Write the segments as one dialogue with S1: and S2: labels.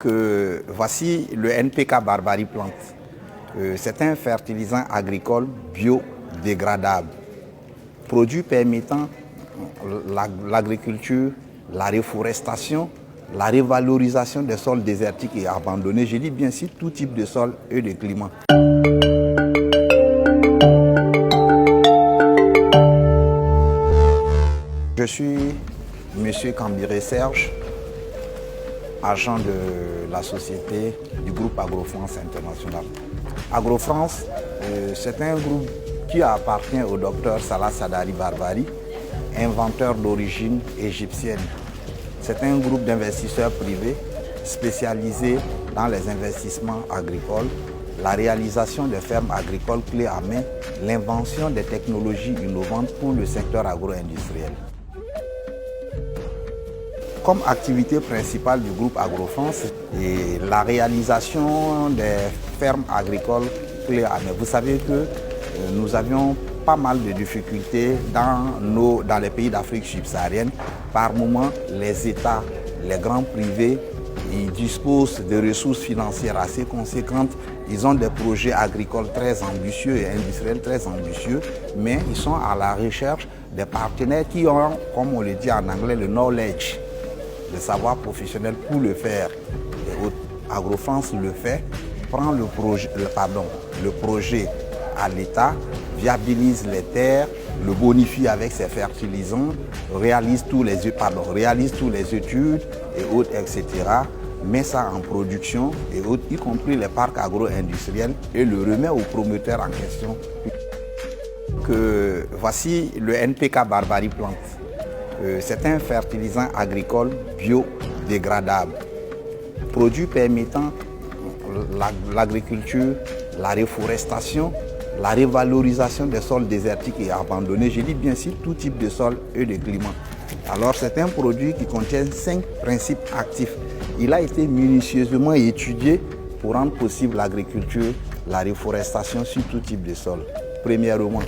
S1: que voici le NPK Barbarie Plante. C'est un fertilisant agricole biodégradable, produit permettant l'agriculture, la reforestation, la revalorisation des sols désertiques et abandonnés. Je dis bien sûr tout type de sol et de climat. Je suis M. Cambiré Serge, agent de la société du groupe Agro-France International. Agro-France, c'est un groupe qui appartient au docteur Salah Sadari Barbarie, inventeur d'origine égyptienne. C'est un groupe d'investisseurs privés spécialisé dans les investissements agricoles, la réalisation des fermes agricoles clés à main, l'invention des technologies innovantes pour le secteur agro-industriel. Comme activité principale du groupe Agro-France et la réalisation des fermes agricoles clés à main. Vous savez que nous avions pas mal de difficultés dans les pays d'Afrique subsaharienne. Par moment, les États, les grands privés, ils disposent de ressources financières assez conséquentes. Ils ont des projets agricoles très ambitieux et industriels très ambitieux, mais ils sont à la recherche des partenaires qui ont, comme on le dit en anglais, le knowledge, le savoir professionnel pour le faire. Et Agro-France le fait, prend le projet à l'État, viabilise les terres, le bonifie avec ses fertilisants, réalise tous les études et autres, etc. Met ça en production, et autres, y compris les parcs agro-industriels, et le remet aux promoteurs en question. Voici le NPK Barbarie Plante. C'est un fertilisant agricole biodégradable, produit permettant l'agriculture, la reforestation, la revalorisation des sols désertiques et abandonnés. Je dis bien sûr tout type de sol et de climat. Alors c'est un produit qui contient 5 principes actifs. Il a été minutieusement étudié pour rendre possible l'agriculture, la reforestation sur tout type de sol. Premièrement,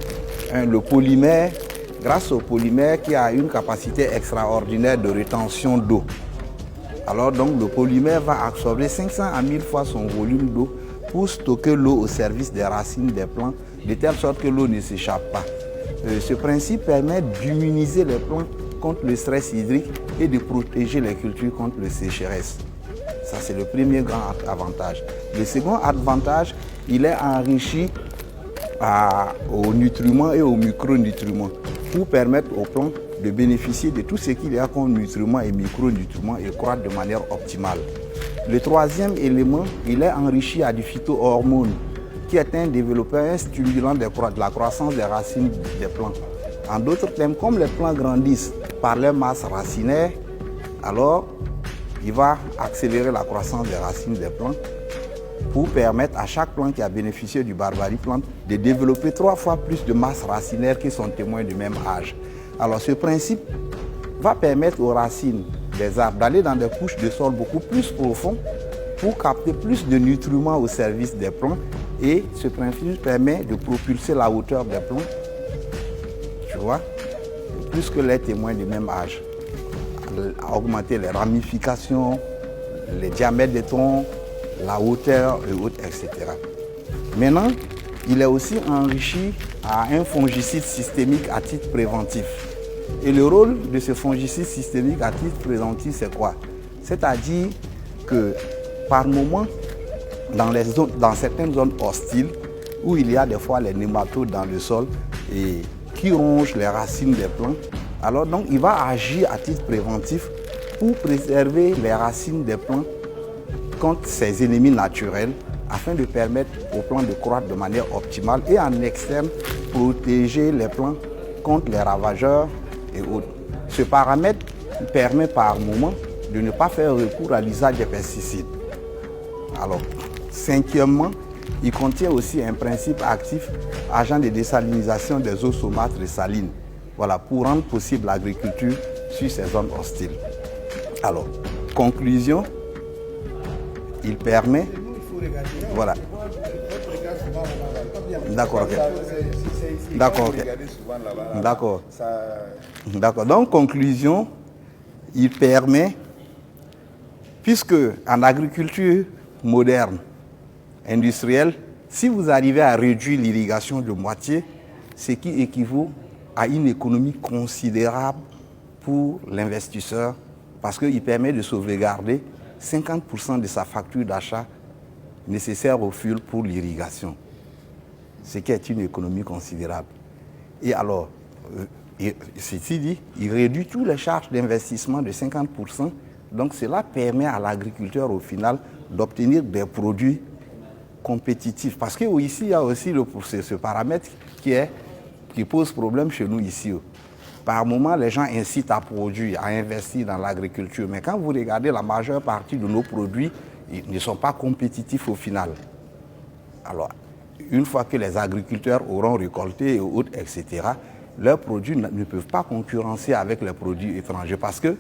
S1: le polymère, grâce au polymère qui a une capacité extraordinaire de rétention d'eau. Alors donc le polymère va absorber 500 à 1000 fois son volume d'eau pour stocker l'eau au service des racines des plants, de telle sorte que l'eau ne s'échappe pas. Ce principe permet d'immuniser les plants contre le stress hydrique et de protéger les cultures contre le sécheresse. Ça, c'est le premier grand avantage. Le second avantage, il est enrichi aux nutriments et aux micronutriments pour permettre aux plantes de bénéficier de tout ce qu'il y a comme nutriments et micronutriments et croître de manière optimale. Le troisième élément, il est enrichi à du phytohormone, qui est un développeur, un stimulant de la croissance des racines des plantes. En d'autres termes, comme les plants grandissent par leur masse racinaire, alors il va accélérer la croissance des racines des plantes pour permettre à chaque plante qui a bénéficié du Barbarie Plante de développer 3 fois plus de masse racinaire que son témoin du même âge. Alors ce principe va permettre aux racines des arbres d'aller dans des couches de sol beaucoup plus profondes pour capter plus de nutriments au service des plantes, et ce principe permet de propulser la hauteur des plantes, tu vois, plus que les témoins du même âge, augmenter les ramifications, les diamètres des troncs, la hauteur et autres, etc. Maintenant, il est aussi enrichi à un fongicide systémique à titre préventif. Et le rôle de ce fongicide systémique à titre préventif, c'est quoi? C'est-à-dire que par moment, dans certaines zones hostiles, où il y a des fois les nématodes dans le sol et qui rongent les racines des plantes, alors donc il va agir à titre préventif pour préserver les racines des plantes contre ces ennemis naturels, afin de permettre aux plantes de croître de manière optimale, et en externe, protéger les plantes contre les ravageurs et autres. Ce paramètre permet par moment de ne pas faire recours à l'usage des pesticides. Alors, cinquièmement, il contient aussi un principe actif agent de désalinisation des eaux saumâtres et salines, voilà, pour rendre possible l'agriculture sur ces zones hostiles. Alors, conclusion, il permet... Voilà. D'accord, ok. D'accord, ok. D'accord. D'accord. Donc, conclusion, il permet Puisque en agriculture moderne, industrielle, si vous arrivez à réduire l'irrigation de moitié, ce qui équivaut à une économie considérable pour l'investisseur, parce qu'il permet de sauvegarder 50% de sa facture d'achat nécessaire au fuel pour l'irrigation, ce qui est une économie considérable. Et alors, ceci dit, il réduit toutes les charges d'investissement de 50%, donc cela permet à l'agriculteur au final d'obtenir des produits compétitifs. Parce qu'ici, il y a aussi ce paramètre qui pose problème chez nous ici. Par moment, les gens incitent à produire, à investir dans l'agriculture. Mais quand vous regardez la majeure partie de nos produits, ils ne sont pas compétitifs au final. Alors, une fois que les agriculteurs auront récolté et autres, etc., leurs produits ne peuvent pas concurrencer avec les produits étrangers parce que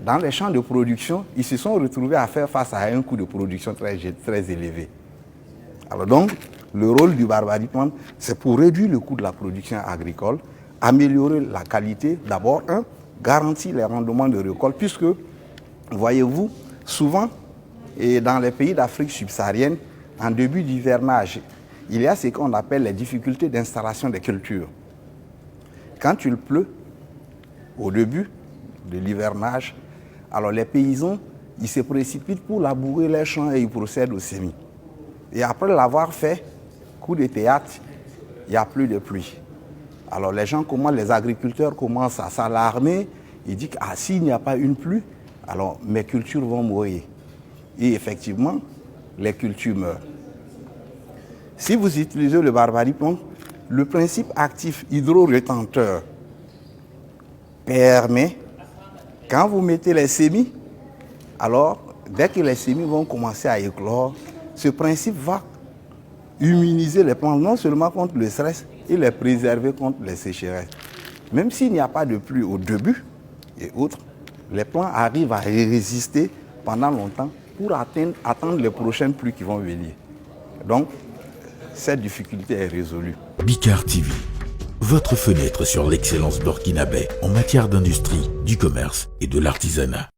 S1: dans les champs de production, ils se sont retrouvés à faire face à un coût de production très élevé. Alors donc, le rôle du Barbarie Plant, c'est pour réduire le coût de la production agricole, améliorer la qualité, d'abord, garantir les rendements de récolte, puisque, voyez-vous, souvent, et dans les pays d'Afrique subsaharienne, en début d'hivernage, il y a ce qu'on appelle les difficultés d'installation des cultures. Quand il pleut, au début de l'hivernage, alors les paysans, ils se précipitent pour labourer les champs et ils procèdent au semis. Et après l'avoir fait, coup de théâtre, il n'y a plus de pluie. Alors les agriculteurs commencent à s'alarmer. Ils disent que s'il n'y a pas une pluie, alors mes cultures vont mourir. Et effectivement, les cultures meurent. Si vous utilisez le Barbarie Plant, le principe actif hydro-rétenteur permet, quand vous mettez les semis, alors dès que les semis vont commencer à éclore, ce principe va humaniser les plantes non seulement contre le stress, et les préserver contre les sécheresses. Même s'il n'y a pas de pluie au début et autres, les plants arrivent à résister pendant longtemps pour attendre les prochaines pluies qui vont venir. Donc, cette difficulté est résolue.
S2: Bikar TV, votre fenêtre sur l'excellence burkinabé en matière d'industrie, du commerce et de l'artisanat.